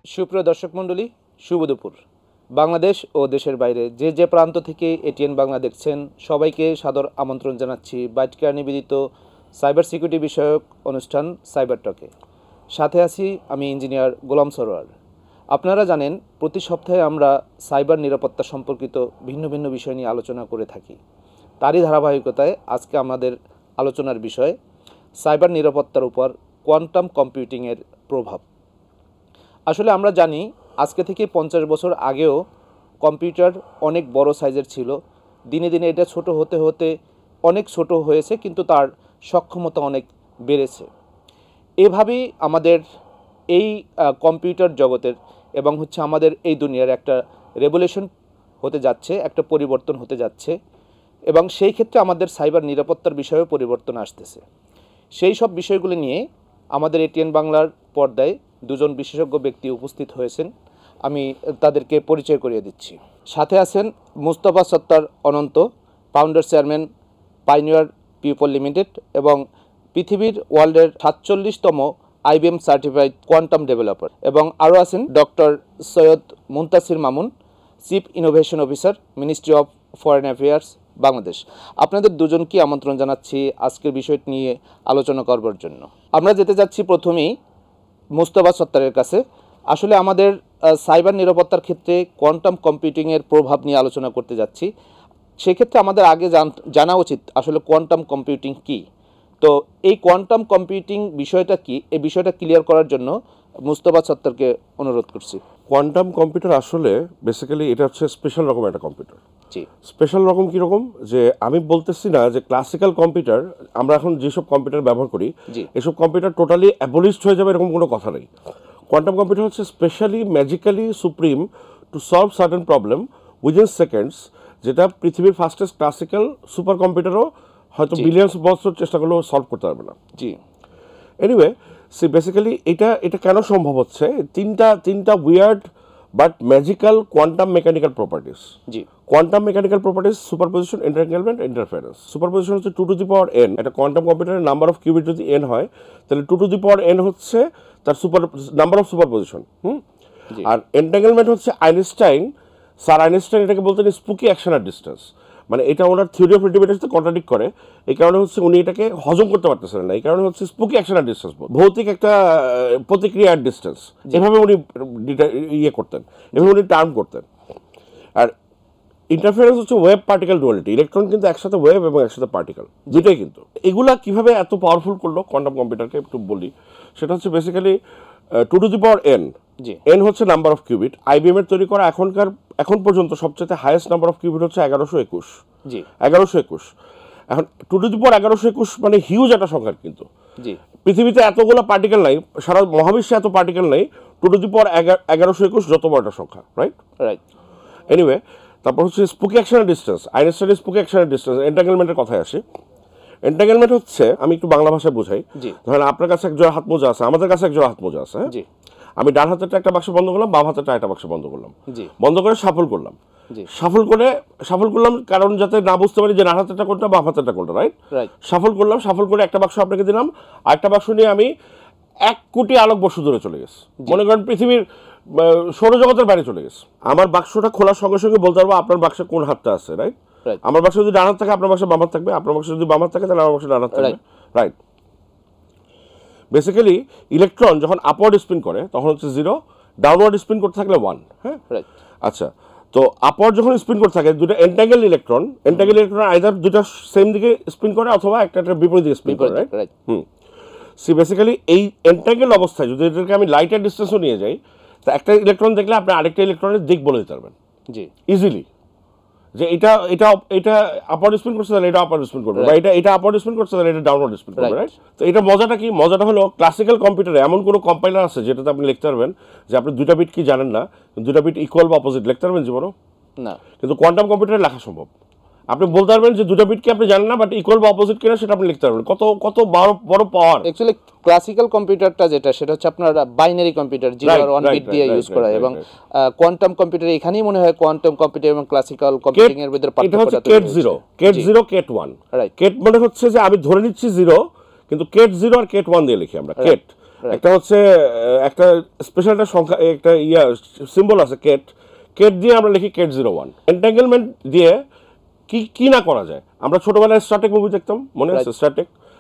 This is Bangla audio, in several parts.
সুপ্রিয় দর্শক মণ্ডলী, শুভ দুপুর। বাংলাদেশ ও দেশের বাইরে যে প্রান্ত থেকে এটিএন বাংলা দেখছেন সবাইকে সাদর আমন্ত্রণ জানাচ্ছি বাইটকেয়ার নিবেদিত সাইবার সিকিউরিটি বিষয়ক অনুষ্ঠান সাইবার টকে। সাথে আছি আমি ইঞ্জিনিয়ার গোলাম সরোয়ার। আপনারা জানেন প্রতি সপ্তাহে আমরা সাইবার নিরাপত্তা সম্পর্কিত ভিন্ন ভিন্ন বিষয় নিয়ে আলোচনা করে থাকি। তারই ধারাবাহিকতায় আজকে আমাদের আলোচনার বিষয় সাইবার নিরাপত্তার উপর কোয়ান্টাম কম্পিউটিংয়ের প্রভাব। আসলে আমরা জানি আজকে থেকে 50 বছর আগেও কম্পিউটার অনেক বড় সাইজের ছিল। দিনে দিনে এটা ছোট হতে হতে অনেক ছোট হয়েছে, কিন্তু তার সক্ষমতা অনেক বেড়েছে। এভাবেই আমাদের এই কম্পিউটার জগতের এবং আমাদের এই দুনিয়ার একটা রেভলিউশন হতে যাচ্ছে, একটা পরিবর্তন হতে যাচ্ছে, এবং সেই ক্ষেত্রে আমাদের সাইবার নিরাপত্তার বিষয়েও পরিবর্তন আসতেছে। সেই সব বিষয়গুলি নিয়ে আমাদের এটিএন বাংলার পর্দায় দুজন বিশেষজ্ঞ ব্যক্তি উপস্থিত হয়েছেন। আমি তাদেরকে পরিচয় করিয়ে দিচ্ছি। সাথে আছেন Mustafa Sattar Ananta, founder chairman pioneer people limited এবং পৃথিবীর ওয়ার্ল্ডের 47তম IBM সার্টিফাইড কোয়ান্টাম ডেভেলপার, এবং আরও আছেন doctor Syed Muntasir Mamun, chief innovation officer, ministry of foreign affairs, Bangladesh. আপনাদের দুজনকে আমন্ত্রণ জানাচ্ছি আজকের বিষয়টি নিয়ে আলোচনা করবার জন্য। আমরা যেতে যাচ্ছি প্রথমেই মুস্তফা সত্তারের কাছে। আসলে আমাদের সাইবার নিরাপত্তার ক্ষেত্রে কোয়ান্টাম কম্পিউটিংয়ের প্রভাব নিয়ে আলোচনা করতে যাচ্ছি। সেক্ষেত্রে আমাদের আগে জানা উচিত আসলে কোয়ান্টাম কম্পিউটিং কী। তো এই কোয়ান্টাম কম্পিউটিং বিষয়টা কি, এই বিষয়টা ক্লিয়ার করার জন্য মুস্তফা সত্তারকে অনুরোধ করছি। কোয়ান্টাম কম্পিউটার আসলে বেসিক্যালি এটা হচ্ছে স্পেশাল রকম একটা কম্পিউটার। জি, স্পেশাল রকম কীরকম, যে আমি বলতেছি না যে ক্লাসিক্যাল কম্পিউটার আমরা এখন যেসব কম্পিউটার ব্যবহার করি এসব কম্পিউটার টোটালি অ্যাবলিশড হয়ে যাবে এরকম কোনো কথা নেই। কোয়ান্টাম কম্পিউটার হচ্ছে specially magically supreme to solve certain problem within seconds, যেটা পৃথিবীর ফাস্টেস্ট ক্লাসিক্যাল সুপার কম্পিউটারও হয়তো বিলিয়ন্স বছর চেষ্টা করলেও সলভ করতে পারবে না। জি, এনিওয়ে সি বেসিক্যালি এটা কেন সম্ভব হচ্ছে, তিনটা weird but magical quantum mechanical properties. G, quantum mechanical properties, superposition, entertainment, interference. Superposition হচ্ছে 2 টু দি পাওয়ার n। একটা কোয়ান্টাম কম্পিউটারের নাম্বার অফ কিউবিট যদি n হয় তাহলে 2 টু দি পাওয়ার n হচ্ছে তার নাম্বার অফ সুপারপজিশন। আর এন্টাঙ্গেলমেন্ট হচ্ছে স্যার আইনস্টাইন এটাকে বলতেন স্পুকি অ্যাকশন আর ডিস্টেন্স। মানে এটা ওনার থিওরি অফ রিলেটিভিটির সাথে কন্ট্রাডিক্ট করে। এই কারণে হচ্ছে উনি এটাকে হজম করতে পারতেছেন না। এই কারণে হচ্ছে স্পুকি অ্যাকশন আর ডিস্টেন্স, ভৌতিক একটা প্রতিক্রিয়া আর ডিস্টেন্স, এভাবে উনি করতেন, এভাবে উনি টার্ম করতেন। আর ইন্টারফারেন্স হচ্ছে ওয়েভ পার্টিকেল ডুয়ালিটি। ইলেকট্রন কিন্তু একসাথে ওয়েভ এবং একসাথে পার্টিকেল দুটোই। কিন্তু এগুলা কিভাবে এত পাওয়ারফুল করলো কোয়ান্টাম কম্পিউটারকে একটু বলি। সেটা হচ্ছে basically 2 two the power n। n হচ্ছে নাম্বার অফ কিউবিট। IBM এর তৈরি করা এখন পর্যন্ত সবচেয়ে হাইয়েস্ট নাম্বার অফ কিউবিট হচ্ছে 1121। 1121। এখন 2 টু দি পাওয়ার 1121 মানে হিউজ একটা সংখ্যা। কিন্তু পৃথিবীতে এতগুলো পার্টিকেল নাই, সারা মহাবিশ্বে এত পার্টিকেল নাই। 2 টু দি পাওয়ার 1121 যত বড় একটা সংখ্যা, রাইট? এনিওয়ে, তারপর হচ্ছে স্পুকি অ্যাকশন আর ডিস্টেন্স। আইনস্টাইনের স্পুকি অ্যাকশন আর ডিস্টেন্স। এন্টাঙ্গেলমেন্টের কথায় আসে। এন্টাঙ্গেলমেন্ট হচ্ছে, আমি একটু বাংলা ভাষায় বোঝাই। ধরেন আপনার কাছে এক জোড়া হাত মোজা আছে, আমাদের কাছে এক জোড়া হাত মোজা আছে। আমি ডান হাতেরটা একটা বাক্স বন্ধ করলাম, বাম হাতেরটা একটা বাক্স বন্ধ করলাম, বন্ধ করে সাফল করলাম। সাফল করলাম কারণ যাতে না বুঝতে পারি যে ডান হাতেরটা কোনটা বাম হাতেরটা কোনটা, রাইট? সাফল করে একটা বাক্স আপনাকে দিলাম, আর একটা বাক্স নিয়ে আমি 1 কোটি আলোকবর্ষ দূরে চলে গেছি। মনে করেন পৃথিবীর সৌরজগতের বাইরে চলে গেছে। আমার বাক্সটা খোলার সঙ্গে সঙ্গে বলতে পারবো আপনার বাক্সে কোন হাতটা আছে, রাইট? আমার বাক্স যদি ডান হাত থাকে আপনার বাক্সে বাম হাত থাকবে, আপনার বাক্স যদি বাম হাত থাকে তাহলে আমার বাক্সে ডান হাত থাকবে, রাইট? বেসিক্যালি ইলেকট্রন যখন আপওয়ার্ড স্পিন করে তখন হচ্ছে 0, ডাউনওয়ার্ড স্পিন করতে থাকলে 1। হ্যাঁ, আচ্ছা। তো আপওয়ার্ড যখন স্পিন করতে থাকে দুটো এন্টাঙ্গেল ইলেকট্রন আইদার দুটো সেম দিকে স্পিন করে অথবা একটা বিপরীত দিকে স্পিন করে, রাইট? সি বেসিক্যালি এই এন্টাঙ্গেল অবস্থায় যদি এটাকে আমি লাইটার ডিস্টেন্সও নিয়ে যাই, তা একটা ইলেকট্রন দেখলে আপনি আরেকটা ইলেকট্রনের দিক বলে দিতে পারবেন ইজিলি, যে এটা আপওয়ার্ড স্পিন করছে তাহলে এটা আপওয়ার্ড স্পিন করবে, বা এটা আপওয়ার্ড স্পিন করছে তাহলে এটা ডাউনওয়ার্ড স্পিন করবে, রাইট? তো এটা মজাটা কি? মজাটা হলো ক্লাসিক্যাল কম্পিউটারে এমন কোনো কম্পাইলার আছে যেটাতে আপনি লিখতে পারবেন যে আপনি 2টা বিট কি জানেন না, 2টা বিট ইকুয়াল বা অপোজিট লিখতে পারবেন জীবনও না। কিন্তু কোয়ান্টাম কম্পিউটারে লেখা সম্ভব। আপনি বলতে পারবেন যে 2টা বিট কি আপনি জানেন না, বাট ইকুয়াল বা অপোজিট কিনা সেটা আপনি লিখতে পারবেন। কত বড় পাওয়ার। অ্যাকচুয়ালি ক্লাসিক্যাল কম্পিউটারটা সেটা হচ্ছে আপনার বাইনারি কম্পিউটার, 0 আর 1 বিট দিয়ে ইউজ করা, এবং কোয়ান্টাম কম্পিউটার এখানেই মনে হয় কোয়ান্টাম কম্পিউটার এবং ক্লাসিক্যাল কম্পিউটিং এর ভিতরে পার্থক্যটা কেট 0 কেট 1। কেট মানে হচ্ছে যে আমি ধরে নিচ্ছি 0, কিন্তু কেট 0 আর কেট 1 দিয়ে লিখি আমরা। কেট একটা হচ্ছে একটা স্পেশাল একটা সংখ্যা, একটা সিম্বল আছে কেট, কেট দিয়ে আমরা লিখি কেট 01। এন্টাঙ্গেলমেন্ট দিয়ে কি কি না করা যায়। আমরা ছোটবেলায় স্টারটেক মুভি দেখতাম, মনে আছে?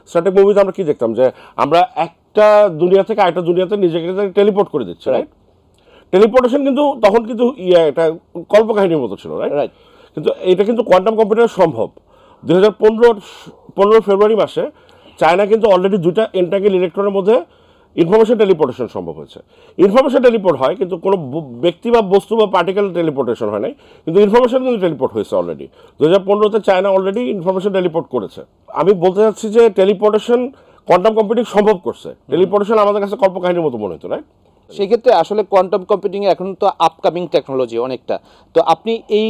স্টারটেক মুভিতে আমরা কি দেখতাম, যে আমরা একটা দুনিয়া থেকে আরেকটা দুনিয়াতে নিজেকে টেলিপোর্ট করে দিচ্ছি, রাইট? টেলিপোর্টেশন কিন্তু তখন কিন্তু এটা কল্পকাহিনীর মতো ছিল, রাইট? কিন্তু এটা কিন্তু কোয়ান্টাম কম্পিউটার সম্ভব। 2015 ফেব্রুয়ারি মাসে চায়না কিন্তু অলরেডি 2টা এন্টাঙ্গেল ইলেকট্রনের মধ্যে ইনফরমেশন টেলিপোর্টেশন সম্ভব হয়েছে। ইনফরমেশন টেলিপোর্ট হয়, কিন্তু কোনো ব্যক্তি বা বস্তু বা পার্টিকেল টেলিপোর্টেশন হয় নাই, কিন্তু ইনফরমেশন কিন্তু টেলিপোর্ট হয়েছে অলরেডি। 2015-তে চায়না অলরেডি ইনফরমেশন টেলিপোর্ট করেছে। আমি বলতে চাচ্ছি যে টেলিপোর্টেশন কোয়ান্টাম কম্পিউটিং সম্ভব করছে। টেলিপোর্টেশন আমাদের কাছে কল্পকাহিনীর মতো মনে হতো, রাইট? সেক্ষেত্রে আসলে কোয়ান্টাম কম্পিউটিং এখন তো আপকামিং টেকনোলজি অনেকটা, তো আপনি এই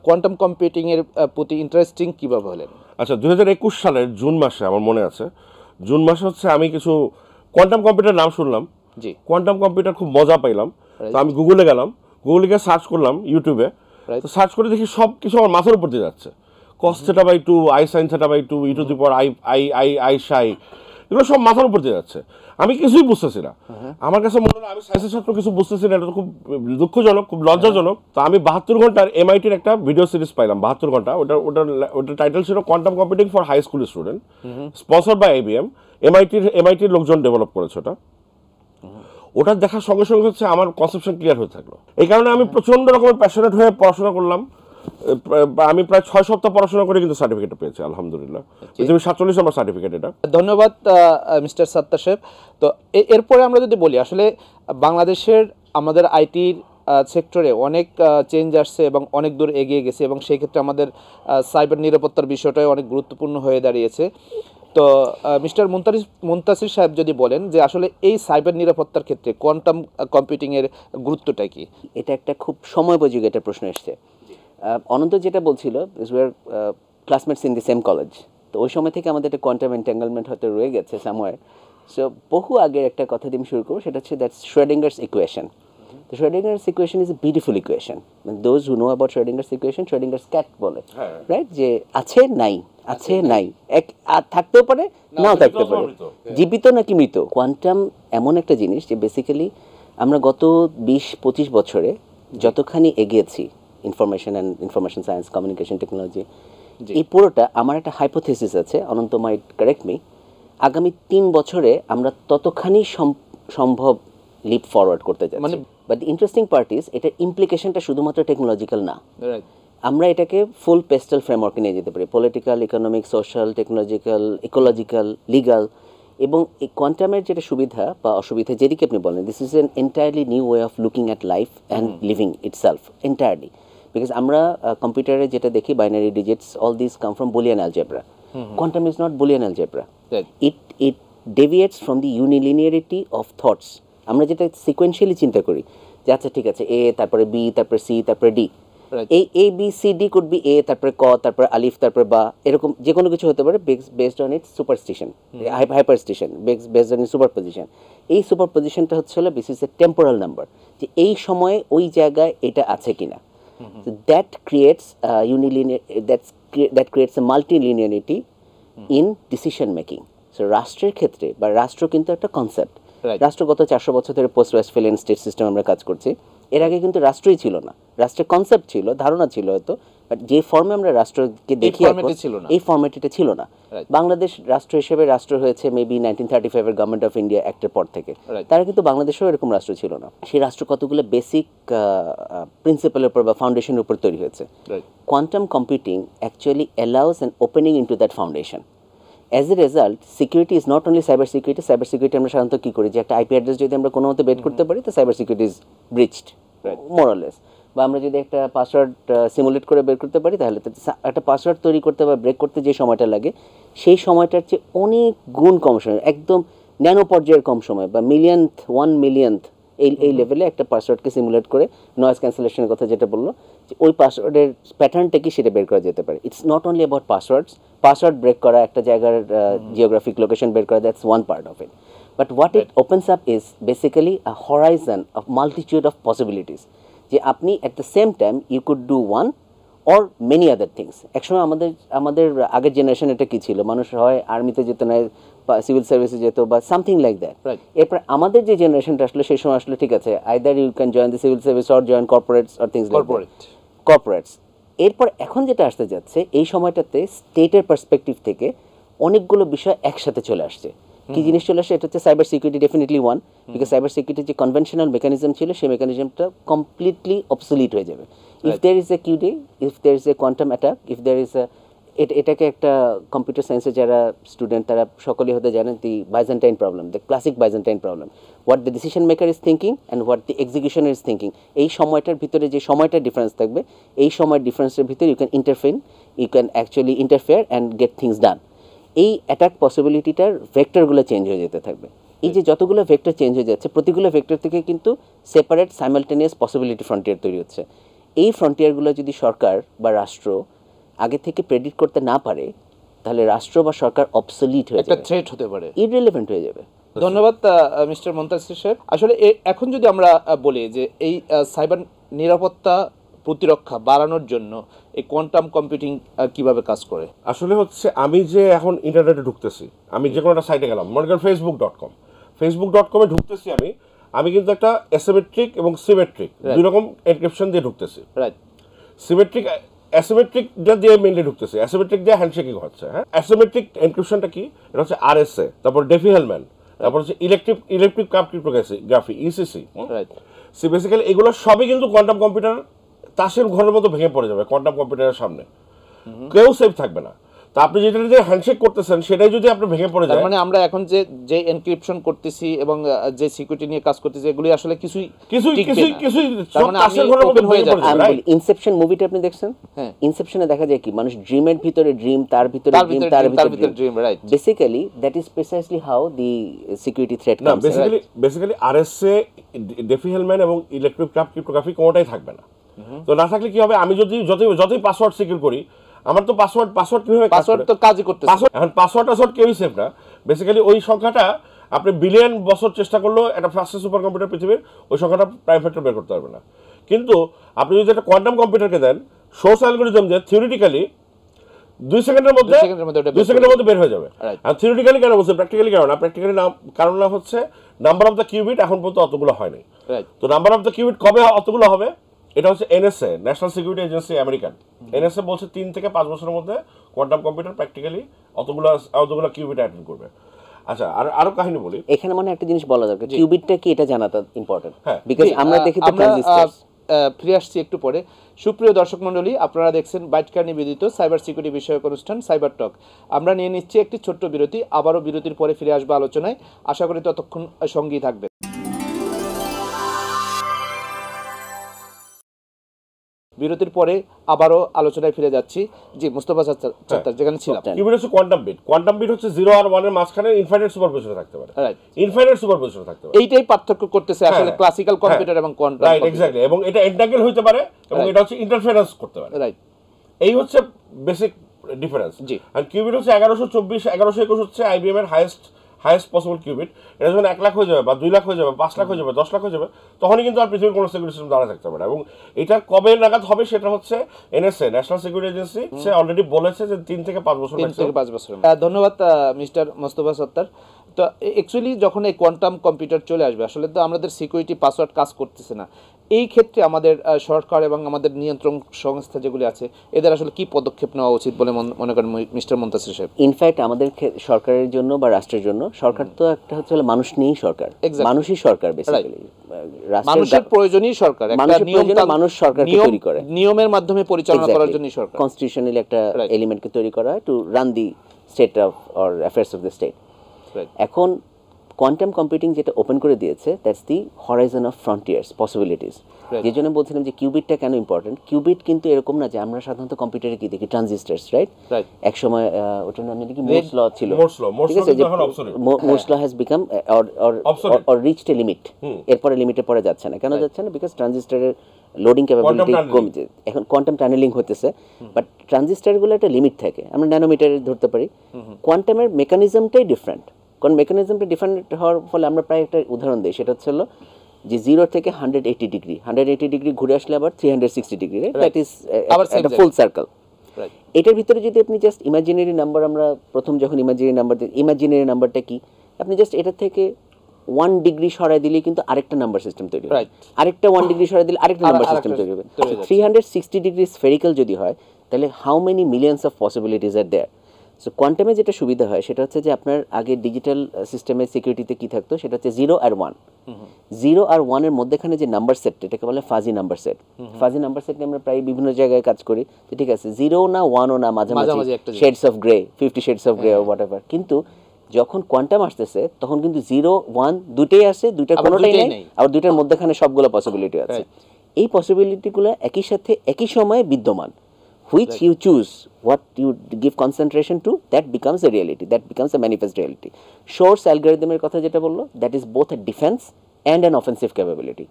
কোয়ান্টাম কম্পিউটিং এর প্রতি ইন্টারেস্টিং কিভাবে হলেন? আচ্ছা, 2021 সালের জুন মাসে আমার মনে আছে, জুন মাসে হচ্ছে আমি কিছু কোয়ান্টাম কম্পিউটার নাম শুনলাম, জি, কোয়ান্টাম কম্পিউটার খুব মজা পাইলাম। তো আমি গুগলে গেলাম, গুগলে গিয়ে সার্চ করলাম ইউটিউবে। তো সার্চ করে দেখি সব কিছু আমার মাথার উপর দিয়ে যাচ্ছে। cos theta by 2, i sin theta by 2, e to the power i psi, এগুলো সব মাথার উপর দিয়ে যাচ্ছে। আমি কিছুই বুঝতেছি না। আমার কাছে মনে হলো আমি সায়েন্সের ছাত্র, কিছু বুঝতেছি না, এটা তো খুব দুঃখজনক, খুব লজ্জাজনক। তো আমি 72 ঘন্টার এমআইটির একটা ভিডিও সিরিজ পাইলাম, 72 ঘন্টা। ওটার টাইটেল ছিল quantum computing for high school student, sponsor by IBM. এমআইটির লোকজন ডেভেলপ করেছে ওটা। ওটা দেখার সঙ্গে সঙ্গে হচ্ছে আমার কনসেপশন ক্লিয়ার হয়ে থাকলো। এই কারণে আমি প্রচন্ড রকমের প্যাশনেট হয়ে পড়াশোনা করলাম। আমি প্রায় 6 সপ্তাহ পড়াশোনা করে কিন্তু সার্টিফিকেট পেয়েছি, আলহামদুলিল্লাহ। পৃথিবীর 47 নম্বর সার্টিফিকেট এটা। ধন্যবাদ মিস্টার সাত্তার সাহেব। তো এরপরে আমরা যদি বলি, আসলে বাংলাদেশের আমাদের আইটির সেক্টরে অনেক চেঞ্জ আসছে এবং অনেক দূর এগিয়ে গেছে, এবং সেই ক্ষেত্রে আমাদের সাইবার নিরাপত্তার বিষয়টাই অনেক গুরুত্বপূর্ণ হয়ে দাঁড়িয়েছে। তো মিস্টার মুনতাসির সাহেব যদি বলেন যে আসলে এই সাইবার নিরাপত্তার ক্ষেত্রে কোয়ান্টাম কম্পিউটিংয়ের গুরুত্বটা কি? এটা একটা খুব সময়োপযোগী একটা প্রশ্ন এসছে। অনন্ত যেটা বলছিল, we're classmates in the same college, তো ওই সময় থেকে আমাদের একটা কোয়ান্টাম এন্টাঙ্গলমেন্ট হয়তো রয়ে গেছে সামওয়্যার। সো বহু আগের একটা কথা দিয়ে আমি শুরু করবো, সেটা হচ্ছে দ্যাটস শ্রোডিঙ্গারস ইকুয়েশন। তো Schrodinger's equation is a beautiful equation. Those who know about Schrodinger's equation, Schrodinger's cat বলে, রাইট? যে আছে নাই, আছে নাই, এক থাকতেও পারে, নাও থাকতে পারে, জীবিত নাকি মৃত। কোয়ান্টাম এমন একটা জিনিস যে বেসিক্যালি আমরা গত 20-25 বছরে যতখানি এগিয়েছি information and information science, communication technology, এই পুরোটা, আমার একটা হাইপোথেসিস আছে, অনন্ত মাইট কারেক্ট মি, আগামী 3 বছরে আমরা ততখানি সম্ভব লিপ ফরওয়ার্ড করতে যাচ্ছি। But the interesting part is, এটার ইমপ্লিকেশনটা শুধুমাত্র টেকনোলজিক্যাল না, আমরা এটাকে ফুল পেস্টাল ফ্রেমওয়ার্কে নিয়ে যেতে পারি, political, economic, social, technological, ecological, legal. এবং এই কোয়ান্টামের যেটা সুবিধা বা অসুবিধা যেদিকে আপনি বলেন, this is an entirely new way of looking at life and living itself entirely. Because আমরা কম্পিউটারে যেটা দেখি, binary digits, all this come from Boolean algebra. Quantum is not Boolean algebra, it deviates from the unilinearity of thoughts. আমরা যেটা সিকোয়েন্সিয়ালি চিন্তা করি যে আচ্ছা ঠিক আছে, এ, তারপরে বি, তারপরে সি, তারপরে ডি, এই A B C D could be A, তারপরে ক, তারপরে আলিফ, তারপরে বা, এরকম যে কোনো কিছু হতে পারে based on its superstition, hyperstition, based on its superposition. এই সুপারপজিশনটা হচ্ছে হলো this is a temporal number, যে এই সময়ে ওই জায়গায় এটা আছে কিনা। That creates that creates a multilinearity in decision making. So রাষ্ট্রের ক্ষেত্রে, বা রাষ্ট্র কিন্তু একটা কনসেপ্ট। রাষ্ট্র গত 400 বছর ধরে পোস্ট ওয়েস্টফ্যালিয়ান স্টেট সিস্টেম আমরা কাজ করছি। এর আগে কিন্তু রাষ্ট্রই ছিল না, রাষ্ট্রের কনসেপ্ট ছিল, ধারণা ছিল হয়তো, বাট যে ফর্মে আমরা রাষ্ট্রকে দেখি এই ফর্মেটটা ছিল না। বাংলাদেশ রাষ্ট্র হিসেবে রাষ্ট্র হয়েছে মেবি 1935-এর গভর্নমেন্ট অফ ইন্ডিয়া অ্যাক্টের পর থেকে। তারা কিন্তু বাংলাদেশেও এরকম রাষ্ট্র ছিল না। সেই রাষ্ট্র কতগুলো বেসিক প্রিন্সিপালের উপর বা ফাউন্ডেশনের উপর তৈরি হয়েছে। Quantum computing actually allows an opening into that foundation. As a result, security is not only cyber security. Cyber security আমরা সাধারণত কী করি, যে একটা আইপি অ্যাড্রেস যদি আমরা কোনো মতে বের করতে পারি, তো সাইবার সিকিউরিটি ইজ ব্রিচড মোরালেস। বা আমরা যদি একটা পাসওয়ার্ড সিমুলেট করে বের করতে পারি, তাহলে একটা পাসওয়ার্ড তৈরি করতে বা ব্রেক করতে যে সময়টা লাগে, সেই সময়টার চেয়ে অনেক গুণ কম সময়, একদম ন্যানো পর্যায়ের কম সময়, বা মিলিয়ন্থ, 1 মিলিয়ন্থ এই লেভেলে একটা পাসওয়ার্ডকে সিমুলেট করে, নয়েজ ক্যান্সেলেশনের কথা যেটা বললো, যে ওই পাসওয়ার্ডের প্যাটার্নটা কি সেটা বের করা যেতে পারে। It's not only about password break করা, একটা জায়গার জিওগ্রাফিক লোকেশন বের করা, that's one part of it. But what it opens up is basically a horizon of multitude of possibilities. যে আপনি at the same time you could do one or many other things. একসময় আমাদের আগের জেনারেশন এটা কি ছিল, মানুষ হয় আর্মিতে যেত, না সিভিল সার্ভিসে যেত বা সামথিং লাইক দ্যাট। Right. এরপর আমাদের যে জেনারেশনটা আসলে সেই সময় আসলে ঠিক আছে, either you can join the civil service or join corporates or things like Corporate. Corporates. এরপর এখন যেটা আসতে যাচ্ছে এই সময়টাতে স্টেটের পার্সপেক্টিভ থেকে অনেকগুলো বিষয় একসাথে চলে আসছে। কি জিনিস চলে আসছে? এটা হচ্ছে cyber security definitely one, because cyber security যে কনভেনশনাল মেকানিজম ছিল সেই মেকানিজমটা কমপ্লিটলি অবসলিট হয়ে যাবে। If there is a Q day, if there is a quantum attack, if there is এটাকে একটা কম্পিউটার সায়েন্সের যারা স্টুডেন্ট তারা সকলেই হতে জানেন the Byzantine problem, the classic Byzantine problem, what the decision maker is thinking and what the executioner is thinking. এই সময়টার ভিতরে যে সময়টার ডিফারেন্স থাকবে, এই সময়ের ডিফারেন্সের ভিতরে you can interfere, you can actually interfere and get things done. এই অ্যাটাক পসিবিলিটিটার ভেক্টরগুলো চেঞ্জ হয়ে যেতে থাকবে। এই যে যতগুলো ভেক্টর চেঞ্জ হয়ে যাচ্ছে প্রতিগুলো ভেক্টর থেকে কিন্তু সেপারেট সাইমালটেনিয়াস পসিবিলিটি ফ্রন্টিয়ার তৈরি হচ্ছে। এই ফ্রন্টিয়ারগুলো যদি সরকার বা রাষ্ট্র আগে থেকে প্রেডিক্ট করতে না পারে তাহলে রাষ্ট্র বা সরকার অবসলিট হয়ে একটা যাবে, থ্রেট হতে পারে, ইররিলেভেন্ট হয়ে যাবে। ধন্যবাদ মিস্টার মুনতাসির সাহেব। আসলে এখন যদি আমরা বলি যে এই সাইবার নিরাপত্তা প্রতিরক্ষা বাড়ানোর জন্য এই কোয়ান্টাম কম্পিউটিং কিভাবে কাজ করে? আসলে হচ্ছে আমি যে এখন ইন্টারনেটে ঢুকতেছি, আমি যে কোনো একটা সাইটে গেলাম, মনে করেন ফেসবুক.com ঢুকতেছি, আমি কিন্তু একটা অ্যাসিমেট্রিক এবং সিমেট্রিক দুই রকম এনক্রিপশন দিয়ে ঢুকতেছি। রাইট। অ্যাসিমেট্রিকটা দিয়ে মেইনলি ঢুকতেছি, অ্যাসিমেট্রিক দিয়ে হ্যান্ডশেকিং হচ্ছে। হ্যাঁ, অ্যাসিমেট্রিক এনক্রিপশনটা কি? এটা হচ্ছে আরএসএ, তারপর ডেফি-হেলম্যান, তারপর হচ্ছে electric cryptography ECC. Right. See basically এগুলো সবই কিন্তু কোয়ান্টাম কম্পিউটার তাসের ঘরের মতো ভেঙে পড়ে যাবে কোয়ান্টাম কম্পিউটারের সামনে, কেউ সেফ থাকবে না। তা আপনি যেটা যে হ্যান্ডশেক করতেছেন সেটাই যদি আপনি ভেঙে পড়ে তার যায়, মানে আমরা এখন যে এনক্রিপশন করতেছি এবং যে সিকিউরিটি নিয়ে কাজ করতেছি এগুলি আসলে কিছুই টিকবে না। তার সব মানে তাসের আমি ঘরের মতো open হয়ে ভেঙে পড়ে যাচ্ছি। যাবে, আমি right? বলি ইনসেপশন মুভিটা আপনি দেখছেন? হ্যাঁ। ইনসেপশনে দেখা যায় কি মানুষ ড্রিমের ভিতরে ড্রিম, তার ভিতরে তার ড্রিম, ভিতরে তার dream, তার ভিতরে ভিতরে dream, right. Basically that is precisely how the security threat না, কামস। বেসিক্যালি আরএসএ, ডেফি-হেলম্যান এবং ইলেকট্রিক ক্রিপ্টোগ্রাফি কোনোটাই থাকবে না। তো না থাকলে কি হবে? আমি যতই পাসওয়ার্ড সিকিউর করি, আমার তো পাসওয়ার্ড কিভাবে পাসওয়ার্ড তো কাজই করতেছে। এখন পাসওয়ার্ড কেউই সেফ না। বেসিক্যালি ওই সংখ্যাটা আপনি বিলিয়ন বছর চেষ্টা করলেও একটা ফাস্টেস্ট সুপার কম্পিউটার পৃথিবীর ওই সংখ্যাটা প্রাইম ফ্যাক্টর বের করতে পারবে না। কিন্তু আপনি যদি একটা কোয়ান্টাম কম্পিউটারকে দেন সোর্স অ্যালগরিদম যে থিওরিটিক্যালি 2 সেকেন্ডের মধ্যে বের হয়ে যাবে। Right. আর থিওরিটিক্যালি কেন বলছে, প্র্যাকটিক্যালি কেন না? প্র্যাকটিক্যালি কারণ না হচ্ছে নাম্বার অফ দ্য কিউবিট এখন পর্যন্ত অতগুলো হয়নি। রাইট। তো নাম্বার অফ দ্য কিউবিট কবে অতগুলো হবে? এটা হচ্ছে NSA, national security agency American. NSA বলছে 3 থেকে 5 বছরের মধ্যে কোয়ান্টাম কম্পিউটার প্র্যাকটিক্যালি অতগুলো কিউবিট অ্যাটেন্ড করবে। আচ্ছা, আরো কাহিনী বলি। এখানে মানে একটা জিনিস বলা দরকার, কিউবিটটা কি এটা জানাটা ইম্পর্টেন্ট, হ্যাঁ। বিকজ আমরা দেখি তো ট্রানজিস্টর। ফিরে আসছি একটু পরে। সুপ্রিয় দর্শক মণ্ডলী, আপনারা দেখছেন বাইটকার নিবেদিত সাইবার সিকিউরিটি বিষয়ক অনুষ্ঠান সাইবার টক। আমরা নিয়ে নিচ্ছি একটি ছোট্ট বিরতি, আবারও বিরতির পরে ফিরে আসবো আলোচনায়। আশা করি ততক্ষণ সঙ্গী থাকবে। বিরতির পরে আবারও আলোচনায় ফিরে যাচ্ছি। জি, মুস্তফা সত্তার যেখানে ছিলাম। কিউবিট হচ্ছে কোয়ান্টাম বিট হচ্ছে 0 আর 1 এর মাঝখানে ইনফাইনাইট সুপারপজিশন থাকতে পারে। রাইট। ইনফাইনাইট সুপারপজিশন থাকতে পারে। এইটাই পার্থক্য করতেছে আসলে হ্যাঁ, ক্লাসিক্যাল হ্যাঁ, কম্পিউটার এবং কোয়ান্টাম রাইট, কম্পিউটার। এক্স্যাক্টলি। এবং এটা এন্টাঙ্গেল হইতে পারে এবং Right. এটা হচ্ছে ইন্টারফারেন্স করতে পারে। রাইট। এই হচ্ছে বেসিক ডিফারেন্স। জি। আর কিউবিট হচ্ছে 1124 1121 হচ্ছে আইবিএম এর হাইয়েস্ট পসিবল কিউবিট। এটা যখন 1 লাখ হয়ে যাবে বা 2 লাখ হয়ে যাবে, 5 লাখ হয়ে যাবে, 10 লাখ হয়ে যাবে, তখনই কিন্তু আর পৃথিবীর কোনো সিকিউরিটি সিস্টেম দাঁড়া থাকতে পারে। এবং এটা কবে নাগাদ হবে সেটা হচ্ছে এনএসএ, ন্যাশনাল সিকিউরিটি এজেন্সি, সে অলরেডি বলেছে যে 3 থেকে 5 বছর 3 থেকে 5 বছর। ধন্যবাদ মিস্টার মোস্তফা সত্তার। তো অ্যাকচুয়ালি যখন এই কোয়ান্টাম কম্পিউটার চলে আসবে, আসলে তো আমাদের সিকিউরিটি পাসওয়ার্ড কাজ করতেছে না। এই ক্ষেত্রে আমাদের সরকার এবং আমাদের নিয়ন্ত্রণ সংস্থা যেগুলি আছে এদের আসলে কি পদক্ষেপ নেওয়া উচিত বলে মনে করেন মিস্টার মুনতাসির সাহেব? ইনফ্যাক্ট আমাদের সরকারের জন্য বা রাষ্ট্রের জন্য, সরকার তো একটা হচ্ছে মানুষ নিয়েই সরকার, Exactly. মানুষই সরকার বেসিক্যালি। মানুষের প্রয়োজনই সরকার, মানুষের প্রয়োজনে মানুষ সরকারকে তৈরি করে, নিয়মের মাধ্যমে পরিচালনা করার জন্যই সরকার। কনস্টিটিউশনালি একটা এলিমেন্টকে তৈরি করা হয় to run the state of or affairs of the state. এখন কোয়ান্টাম কম্পিউটিং যেটা ওপেন করে দিয়েছে, that's the Horizon of frontiers possibilities. যে জন্য বলছিলাম যে কিউবিটটা কেন ইম্পর্টেন্ট। কিউবিট কিন্তু এরকম না যে আমরা সাধারণত কম্পিউটারে কি দেখি ট্রানজিস্টার্স, রাইট? এক সময় ওটার নাম কি মোরস ল ছিল, ঠিক আছে? যে Moore's law has become or reached a limit, এরপরে লিমিটের পরে যাচ্ছে না। কেন যাচ্ছে না? বিকজ ট্রানজিস্টারের লোডিং ক্যাপাবিলিটি কমছে। এখন কোয়ান্টাম টানেলিং হতেছে, বাট ট্রানজিস্টারগুলো একটা লিমিট থাকে, আমরা ন্যানোমিটারে ধরতে পারি। কোয়ান্টামের মেকানিজমটাই ডিফারেন্ট। কারণ মেকানিজমটা ডিফারেন্ট হওয়ার ফলে আমরা প্রায় একটা উদাহরণ দিই, সেটা হচ্ছে যে 0 থেকে 180 ডিগ্রি ঘুরে আসলে আবার 360 ডিগ্রি, দ্যাট ইজ একটা ফুল সার্কেল। Right. এটার ভিতরে যদি আপনি জাস্ট ইমাজিনারি নাম্বার, আমরা প্রথম যখন ইমাজিনারি নাম্বারটা কি, আপনি জাস্ট এটা থেকে 1 ডিগ্রি সরাই দিলেই কিন্তু আরেকটা নাম্বার সিস্টেম তৈরি হবে, Right. আরেকটা 1 ডিগ্রি সরাই দিলে আরেকটা নাম্বার সিস্টেম তৈরি হবে। 360 ডিগ্রি স্ফেরিক্যাল যদি হয়, তাহলে how many millions of possibilities are there. So কোয়ান্টামে যেটা সুবিধা হয় সেটা হচ্ছে যে আপনার আগে ডিজিটাল সিস্টেমের সিকিউরিটিতে কি থাকতো, সেটা হচ্ছে 0 আর 1। 0 আর 1 এর মধ্যেখানে যে নাম্বার সেট, এটাকে বলে fuzzy number set. Fuzzy number set নিয়ে আমরা প্রায় বিভিন্ন জায়গায় কাজ করি, তো ঠিক আছে 0 না 1ও না, মাঝামাঝি একটা shades of grey, 50 shades of grey what ever. কিন্তু যখন কোয়ান্টাম আসতেছে তখন কিন্তু 0 1 দুটেই আসে, দুইটার আবার কোনোটাই দুইটাই নেই, নেই। আর দুইটার মধ্যখানে সবগুলো পসিবিলিটি আছে। এই পসিবিলিটিগুলো একই সাথে একই সময়ে বিদ্যমান। Which you choose, what you give concentration to, that becomes a reality, that becomes a manifest reality. Shor's algorithm এর কথা যেটা বললো, that is both a defense and an offensive capability.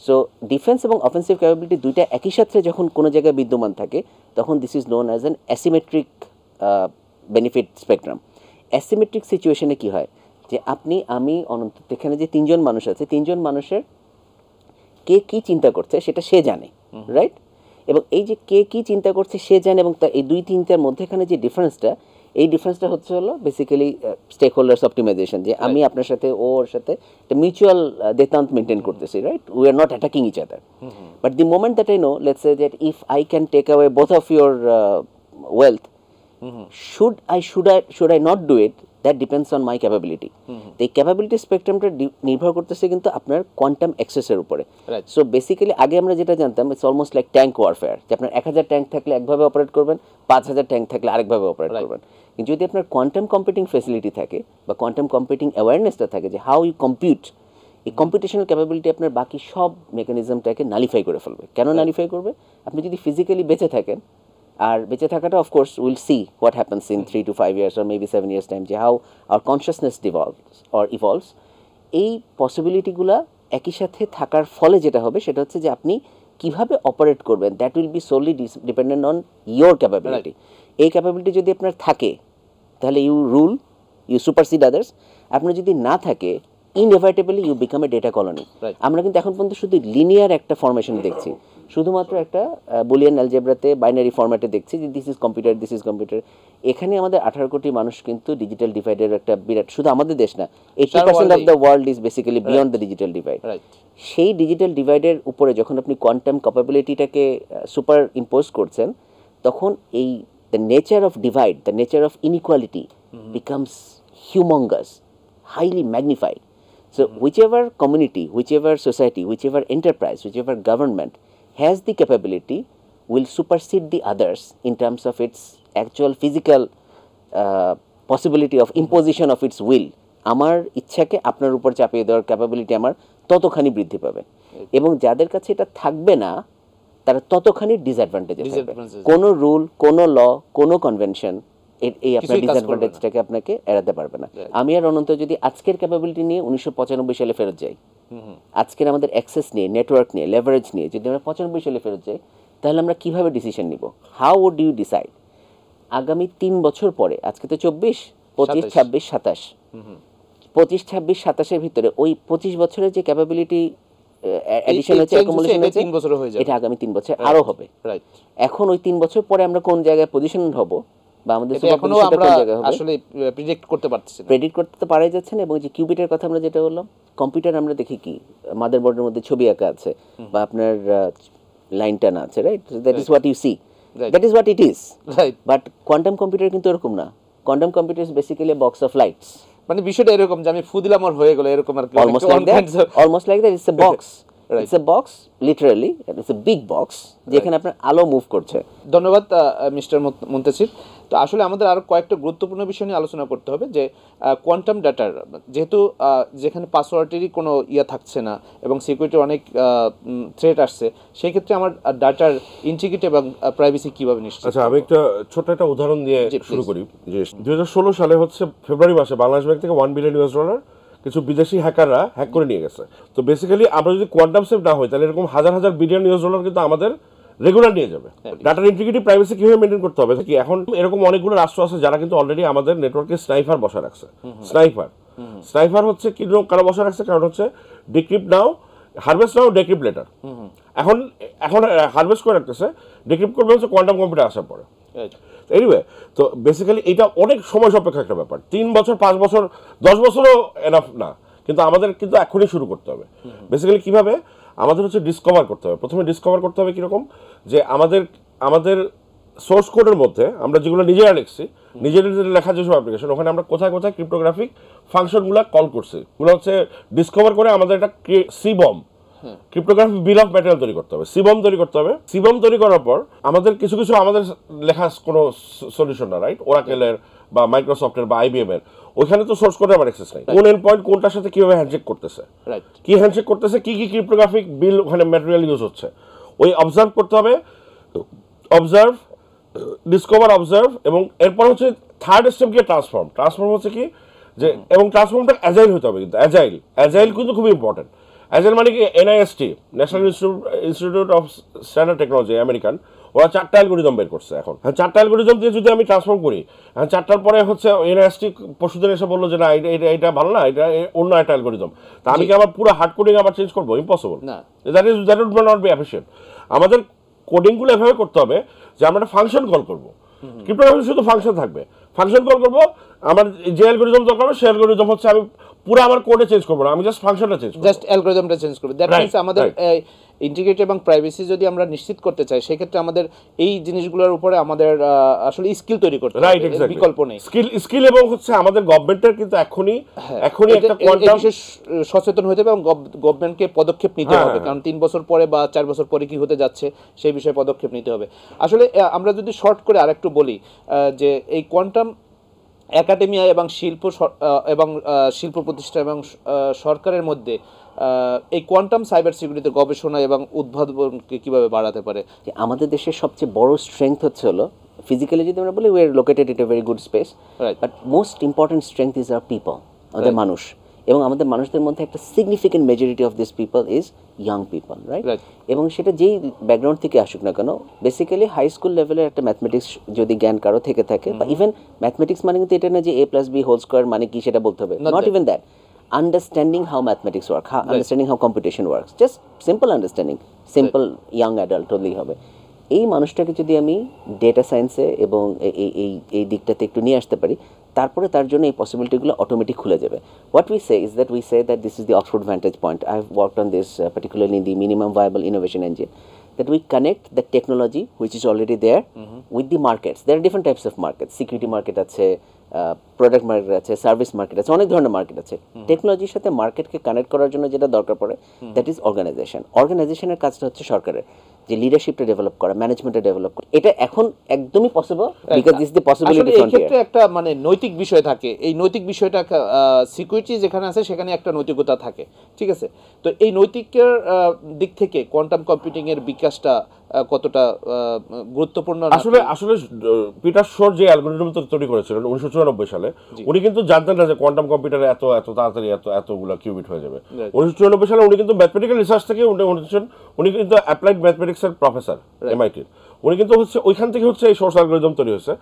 So defense এবং offensive capability দুইটা একই সাথে যখন কোনো জায়গায় বিদ্যমান থাকে, তখন this is known as an asymmetric benefit spectrum. Asymmetric সিচুয়েশনে কি হয়, যে আপনি আমি অনন্ত, এখানে যে 3 জন মানুষ আছে, 3 জন মানুষের কে কি চিন্তা করছে সেটা সে জানে, রাইট? এবং এই যে কে কি চিন্তা করছে সে জানে, এবং তার এই 2-3টার মধ্যেখানে যে ডিফারেন্সটা, এই ডিফারেন্সটা হচ্ছে হলো বেসিক্যালি স্টেক হোল্ডার্স অপটিমাইজেশন, যে আমি আপনার সাথে ওর সাথে একটা মিউচুয়াল দেতান্ত মেনটেন করতেছি, right? We are not attacking each other, but the moment that I know, let's say that if I can take away both of your wealth, should I not do it, that depends on my capability. এই ক্যাপাবিলিটি স্পেকট্রামটা নির্ভর করতেছে কিন্তু আপনার কোয়ান্টাম অ্যাক্সেসের উপরে। Right. সো বেসিক্যালি আগে আমরা যেটা জানতাম, it's almost like tank warfare, যে আপনার 1000 ট্যাঙ্ক থাকলে একভাবে অপারেট করবেন, 5000 ট্যাঙ্ক থাকলে আরেকভাবে অপারেট করবেন। কিন্তু যদি আপনার কোয়ান্টাম কম্পিউটিং ফেসিলিটি থাকে বা কোয়ান্টাম কম্পিউটিং অ্যাওয়ারনেসটা থাকে, যে হাউ ইউ কম্পিউট, এই কম্পিউটেশনাল ক্যাপাবিলিটি আপনার বাকি সব মেকানিজমটাকে নালিফাই করে ফেলবে। কেন নালিফাই করবে? আপনি যদি ফিজিক্যালি বেঁচে থাকেন, আর বেঁচে থাকাটা of course will see what happens in 3 to 5 years or maybe 7 years time, যে হাউ আওয়ার কনসিয়াসনেস ইভলভস। এই পসিবিলিটিগুলো একই সাথে থাকার ফলে যেটা হবে সেটা হচ্ছে যে আপনি কিভাবে অপারেট করবেন, that will be solely dependent on your capability. এই ক্যাপাবিলিটি যদি আপনার থাকে, তাহলে you rule, you supersede others. আপনার যদি না থাকে, inevitably you become a data colony. আমরা কিন্তু এখন পর্যন্ত শুধু লিনিয়ার একটা ফরমেশন দেখছি, শুধুমাত্র একটা বুলিয়ান অ্যালজেব্রাতে বাইনারি ফরম্যাটে দেখছি যে this is computer, this is computer. এখানে আমাদের 18 কোটি মানুষ কিন্তু ডিজিটাল ডিভাইডের একটা বিরাট, শুধু আমাদের দেশ না, 80% of the world is basically beyond the digital divide. সেই ডিজিটাল ডিভাইডের উপরে যখন আপনি কোয়ান্টাম ক্যাপাবিলিটিটাকে সুপার ইম্পোজ করছেন, তখন এই the nature of divide, the nature of inequality becomes humongous, highly magnified. So whichever community, whichever society, whichever enterprise, whichever government has the capability will supersede the others in terms of its actual physical possibility of imposition of its will. আমার ইচ্ছাকে আপনার উপর চাপিয়ে দেওয়ার ক্যাপাবিলিটি আমার ততখানি বৃদ্ধি পাবে, এবং যাদের কাছে এটা থাকবে না তারা ততখানি ডিসঅ্যাডভান্টেজে থাকবে। কোনো রুল, কোনো ল, কোনো কনভেনশন এই আপনার ডিসঅ্যাডভান্টেজটাকে আপনাকে এড়াতে পারবে না। আমি আর অনন্ত যদি আজকের ক্যাপাবিলিটি নিয়ে 1995 সালে ফেরত যাই, আজকের আমাদের অ্যাক্সেস নিয়ে, নেটওয়ার্ক নিয়ে, লেভারেজ নিয়ে যদি আমরা 95 সালে ফেরত যাই, তাহলে আমরা কিভাবে ডিসিশন নিব? হাউ উড ইউ ডিসাইড আগামী 3 বছর পরে? আজকে তো 24, 25, 26, 27, 25, 26, 27-এর ভিতরে ওই 25 বছরের যে ক্যাপাবিলিটি এডিশন হচ্ছে, অ্যাকুমুলেশন হচ্ছে, এটা আগামী 3 বছর আরো হবে। এখন ওই 3 বছর পরে আমরা কোন জায়গায় পজিশন হব, বা আমাদের আসলে প্রেডিক্ট করতে পারতেছি না, প্রেডিক্ট করতে তো পারাই যাচ্ছে না। এবং যে কিউবিটের কথা আমরা যেটা বললাম, কম্পিউটার আমরা দেখি কি মাদারবোর্ডের মধ্যে ছবি আঁকা আছে বা আপনার লাইন টানা আছে, right? That is what you see, that is what it is, right? But quantum computer কিন্তু এরকম না। Quantum computer is basically box of lights. মানে বিষয়টা এরকম যে আমি ফু দিলাম আর হয়ে গেল, এরকম আর কি, almost like that. It's a box, it's a box, literally it's a big box, যেখানে আপনার আলো মুভ করছে। ধন্যবাদ মিস্টার মুনতাসির। তো আসলে আমাদের আরো কয়েকটা গুরুত্বপূর্ণ বিষয় নিয়ে আলোচনা করতে হবে, যে কোয়ান্টাম ডাটার যেহেতু যেখানে পাসওয়ার্ডেরই কোনো ইয়া থাকছে না এবং সিকিউরিটির অনেক থ্রেট আসছে, সেই ক্ষেত্রে আমার ডাটার ইন্টিগ্রিটি এবং প্রাইভেসি কিভাবে নিশ্চিত? আচ্ছা, আমি একটা ছোট্ট একটা উদাহরণ দিয়ে শুরু করি। যে 2016 সালে হচ্ছে ফেব্রুয়ারি মাসে বাংলাদেশ ব্যাংক থেকে $1 বিলিয়ন কিছু বিদেশি হ্যাকাররা হ্যাক করে নিয়ে গেছে। তো বেসিক্যালি আমরা যদি কোয়ান্টাম সেফ না হই, তাহলে এরকম হাজার হাজার বিলিয়ন $, কিন্তু আমাদের রেগুলার নিয়ে যাবে। ডাটার ইন্টিগ্রিটি, প্রাইভেসি কিভাবে মেনটেন করতে হবে? কি এখন এরকম অনেকগুলো রাষ্ট্র আছে যারা কিন্তু অলরেডি আমাদের নেটওয়ার্কে স্নাইপার বসা রাখছে। স্নাইপার হচ্ছে কি কারো বসা রাখছে? কারণ হচ্ছে ডিক্রিপ্ট নাও, হারভেস্ট নাও, ডিক্রিপ্ট লেটার। এখন হারভেস্ট করে রাখতেছে, ডিক্রিপ্ট করবে হচ্ছে কোয়ান্টাম কম্পিউটার আসার পরে। Right. এনিওয়ে, তো বেসিক্যালি এটা অনেক সময় সাপেক্ষ একটা ব্যাপার। 3 বছর, 5 বছর, 10 বছরও এনাফ না, কিন্তু আমাদের কিন্তু এখনই শুরু করতে হবে। বেসিক্যালি কিভাবে আমাদের হচ্ছে ডিসকভার করতে হবে। প্রথমে ডিসকভার করতে হবে কিরকম, যে আমাদের সোর্স কোডের মধ্যে আমরা যেগুলো নিজেরা লিখছি, নিজেদের লেখা যেসব অ্যাপ্লিকেশন, ওখানে আমরা কোথায় কোথায় ক্রিপ্টোগ্রাফিক ফাংশনগুলো কল করছি, ওগুলো হচ্ছে ডিসকভার করে আমাদের একটা Shivam, cryptographic bill of material তৈরি করতে হবে, সিবম তৈরি করতে হবে। সিবম তৈরি করার পর আমাদের কিছু আমাদের লেখা কোনো সলিউশন না, রাইট? ওরাকেলের বা মাইক্রোসফটের বা আইবিএম এর, ওইখানে তো সোর্স কোডের আমার অ্যাক্সেস নাই। কোন এন্ড পয়েন্ট কোনটার সাথে কিভাবে হ্যান্ডশেক করতেছে, রাইট, কি হ্যান্ডশেক করতেছে, কি ক্রিপ্টোগ্রাফিক বিল ওখানে ম্যাটেরিয়াল ইউজ হচ্ছে, ওই অবজার্ভ করতে হবে। অবজার্ভ, ডিসকভার, অবজার্ভ, এবং এরপর হচ্ছে থার্ড স্টেপ গিয়ে ট্রান্সফর্ম হচ্ছে কি, যে এবং ট্রান্সফর্মটা অ্যাজাইল হতে হবে। কিন্তু অ্যাজাইল কিন্তু খুবই ইম্পর্টেন্ট। অ্যাজাইল মানে কি, NIST, national institute of standard technology, American, ওরা 4টা অ্যালগরিদম বের করছে এখন। হ্যাঁ, 4টা অ্যালগরিদম দিয়ে যদি আমি ট্রান্সফর্ম করি, হ্যাঁ, 4টার পরে হচ্ছে এনআইএসটি পরশুদিন এসে বললো যে না, এটা ভালো না, এটা অন্য একটা অ্যালগরিদম, তা আমি কি আবার পুরো হার্ড কোডিং আবার চেঞ্জ করবো? ইম্পসিবল না, that would not be efficient. আমাদের কোডিংগুলো এভাবে করতে হবে যে আমরা একটা ফাংশন কল করবো। ক্রিপ্টোগ্রাফি শুধু ফাংশন থাকবে, ফাংশন কল করবো। আমার যে অ্যালগরিদম দরকার হবে সেই অ্যালগরিদম হচ্ছে আমি পুরো আমার কোডে চেঞ্জ করবো না, আমি জাস্ট ফাংশনটা চেঞ্জ করব, জাস্ট অ্যালগরিদমটা চেঞ্জ করবে। দ্যাট মিন্স আমাদের ইন্টিগ্রিটি এবং প্রাইভেসি যদি আমরা নিশ্চিত করতে চাই, সেক্ষেত্রে আমাদের এই জিনিসগুলোর উপরে আমাদের আসলে স্কিল তৈরি করতে হবে, রাইট? এক্স্যাক্টলি, বিকল্প নেই। স্কিল এবং হচ্ছে আমাদের গভর্নমেন্টের কিন্তু এখনই একটা কোয়ান্টাম বিশেষ সচেতন হতে হবে এবং গভর্নমেন্টকে পদক্ষেপ নিতে হবে, কারণ 3 বছর পরে বা 4 বছর পরে কি হতে যাচ্ছে সেই বিষয়ে পদক্ষেপ নিতে হবে। আসলে আমরা যদি শর্ট করে আরেকটু বলি, যে এই কোয়ান্টাম একাডেমিয়া এবং শিল্প প্রতিষ্ঠান এবং সরকারের মধ্যে এই কোয়ান্টাম সাইবার সিকিউরিটিতে গবেষণা এবং উদ্ভাবনকে কিভাবে বাড়াতে পারে? যে আমাদের দেশের সবচেয়ে বড় স্ট্রেংথ হচ্ছে হলো, ফিজিক্যালি যদি আমরা বলি, we are located it a very good space, but most important strength is our people, আমাদের মানুষ। এবং আমাদের মানুষদের মধ্যে একটা significant majority of this people is young people, right? এবং সেটা যেই ব্যাকগ্রাউন্ড থেকে আসুক না কেন, বেসিক্যালি হাই স্কুল লেভেলের একটা ম্যাথমেটিক্স যদি জ্ঞান কারো থেকে থাকে, বা ইভেন ম্যাথমেটিক্স মানে কিন্তু এটা না যে A+B² মানে কি সেটা বলতে হবে, not even that, understanding how mathematics work, understanding how computation works, just simple understanding, simple young adult হলেই হবে। এই মানুষটাকে যদি আমি ডেটা সায়েন্সে এবং এই দিকটাতে একটু নিয়ে আসতে পারি, তারপরে তার জন্য এই পসিবিলিটিগুলো অটোমেটিক খুলে যাবে। What we say is that we say that this is the Oxford Vantage point. I have worked on this particularly in the minimum viable innovation engine, that we connect the technology which is already there with the markets. There are different types of markets, security market আছে, প্রোডাক্ট মার্কেট আছে, সার্ভিস মার্কেট আছে, অনেক ধরনের মার্কেট আছে। টেকনোলজির সাথে মার্কেটকে কানেক্ট করার জন্য যেটা দরকার পড়ে, দ্যাট ইজ অর্গানাইজেশনের কাজটা হচ্ছে সরকারের, যে লিডারশিপটা ডেভেলপ করা, ম্যানেজমেন্টটা ডেভেলপ করা। এটা এখন একদমই possible, because this the possibility frontier. এই ক্ষেত্রে একটা মানে নৈতিক বিষয় থাকে, এই নৈতিক বিষয়টা সিকিউরিটি যেখানে আছে সেখানে একটা নৈতিকতা থাকে, ঠিক আছে? তো এই নৈতিকের দিক থেকে কোয়ান্টাম কম্পিউটিং এর বিকাশটা কতটা গুরুত্বপূর্ণ? আসলে পিটার শোর যে অ্যালগরিদম তৈরি করেছিলেন 1994 সালে, উনি কিন্তু জানতেন না যে কোয়ান্টাম কম্পিউটারে এত তাড়াতাড়ি এতগুলো কিউবিট হয়ে যাবে। 1994 সালে উনি কিন্তু ম্যাথমেটিক্যাল রিসার্চ থেকে উনি কিন্তু অ্যাপ্লাইড ম্যাথমেটিক্সের প্রফেসর এমআইটির, উনি কিন্তু হচ্ছে ওইখান থেকে হচ্ছে এই সোর্স অ্যালগরিদম তৈরি হয়েছে।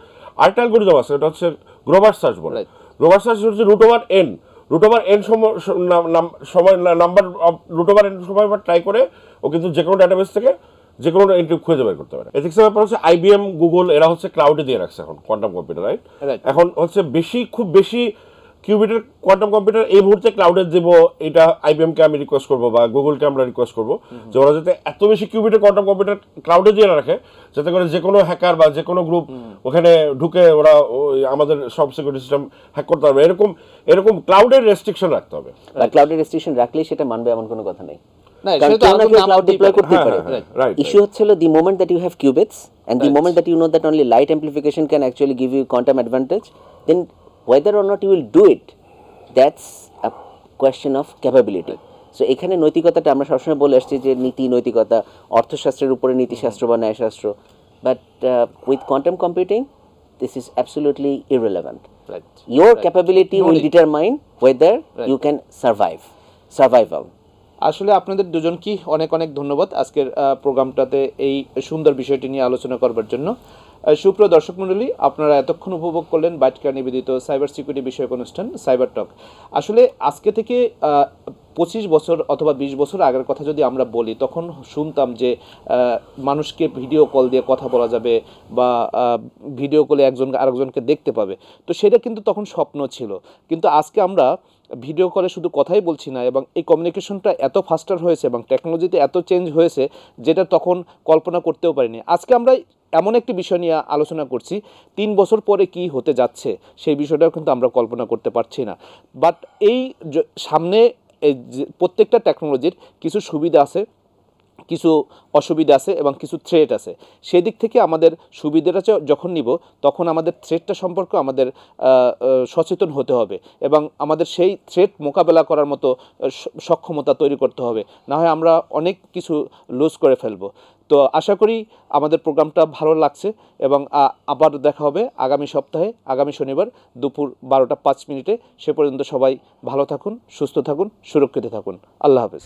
আরেকটা অ্যালগরিদম আছে, এটা হচ্ছে গ্রোভার সার্চ বলে। গ্রোভার সার্চ হচ্ছে √n সময় নাম্বার অফ √n সময় ট্রাই করে ও কিন্তু যে কোনো ডাটাবেস থেকে যে কোনো এন্ট্রি খুঁজে বের করতে পারে। এথিক্সের ব্যাপার হচ্ছে আইবিএম, গুগল, এরা হচ্ছে ক্লাউডে দিয়ে রাখছে এখন কোয়ান্টাম কম্পিউটার, রাইট? এখন হচ্ছে খুব বেশি কিউবিটের কোয়ান্টাম কম্পিউটার এই মুহূর্তে ক্লাউডে দেব, এটা আইবিএমকে আমি রিকোয়েস্ট করবো বা গুগলকে আমরা রিকোয়েস্ট করবো যে ওরা যাতে এত বেশি কিউবিটের কোয়ান্টাম কম্পিউটার ক্লাউডে দিয়ে না রাখে, যাতে করে যে কোনো হ্যাকার বা যে কোনো গ্রুপ ওখানে ঢুকে ওরা আমাদের সব সিকিউরিটি সিস্টেম হ্যাক করতে পারবে। এরকম ক্লাউডের রেস্ট্রিকশন রাখতে হবে। ক্লাউডের রেস্ট্রিকশন রাখলেই সেটা মানবে এমন কোনো কথা নেই। Issue হচ্ছে the moment that you have qubits and the moment that you know that only light amplification can actually give you quantum advantage, then whether or not you will do it, that's a question of capability. So এখানে নৈতিকতাটা আমরা সবসময় বলে আসছি যে নীতি নৈতিকতা, অর্থশাস্ত্রের উপরে নীতিশাস্ত্র বা ন্যায়শাস্ত্র, but with quantum computing this is absolutely irrelevant. Your capability will determine whether you can survival. আসলে আপনাদের দুজনকেই অনেক অনেক ধন্যবাদ আজকের প্রোগ্রামটাতে এই সুন্দর বিষয়টি নিয়ে আলোচনা করবার জন্য। সুপ্রিয় দর্শক মণ্ডলী, আপনারা এতক্ষণ উপভোগ করলেন বাইটকার নিবেদিত সাইবার সিকিউরিটি বিষয়ক অনুষ্ঠান সাইবার টক। আসলে আজকে থেকে 25 বছর অথবা 20 বছর আগের কথা যদি আমরা বলি, তখন শুনতাম যে মানুষকে ভিডিও কল দিয়ে কথা বলা যাবে বা ভিডিও কলে একজন আরেকজনকে দেখতে পাবে। তো সেটা কিন্তু তখন স্বপ্ন ছিল, কিন্তু আজকে আমরা ভিডিও কলে শুধু কথাই বলছি না, এবং এই কমিউনিকেশনটা এত ফাস্টার হয়েছে এবং টেকনোলজিতে এত চেঞ্জ হয়েছে যেটা তখন কল্পনা করতেও পারিনি। আজকে আমরা এমন একটি বিষয় নিয়ে আলোচনা করছি, 3 বছর পরে কি হতে যাচ্ছে সেই বিষয়টাও কিন্তু আমরা কল্পনা করতে পারছি না। বাট এই সামনে এই যে প্রত্যেকটা টেকনোলজির কিছু সুবিধা আছে, কিছু অসুবিধা আছে এবং কিছু থ্রেট আছে। সেই দিক থেকে আমাদের সুবিধাটা যখন নিব, তখন আমাদের থ্রেটটা সম্পর্কে আমাদের সচেতন হতে হবে এবং আমাদের সেই থ্রেট মোকাবেলা করার মতো সক্ষমতা তৈরি করতে হবে, না হয় আমরা অনেক কিছু লুজ করে ফেলবো। তো আশা করি আমাদের প্রোগ্রামটা ভালো লাগছে এবং আবার দেখা হবে আগামী সপ্তাহে, আগামী শনিবার দুপুর 12টা 5 মিনিটে। সে পর্যন্ত সবাই ভালো থাকুন, সুস্থ থাকুন, সুরক্ষিত থাকুন। আল্লাহ হাফেজ।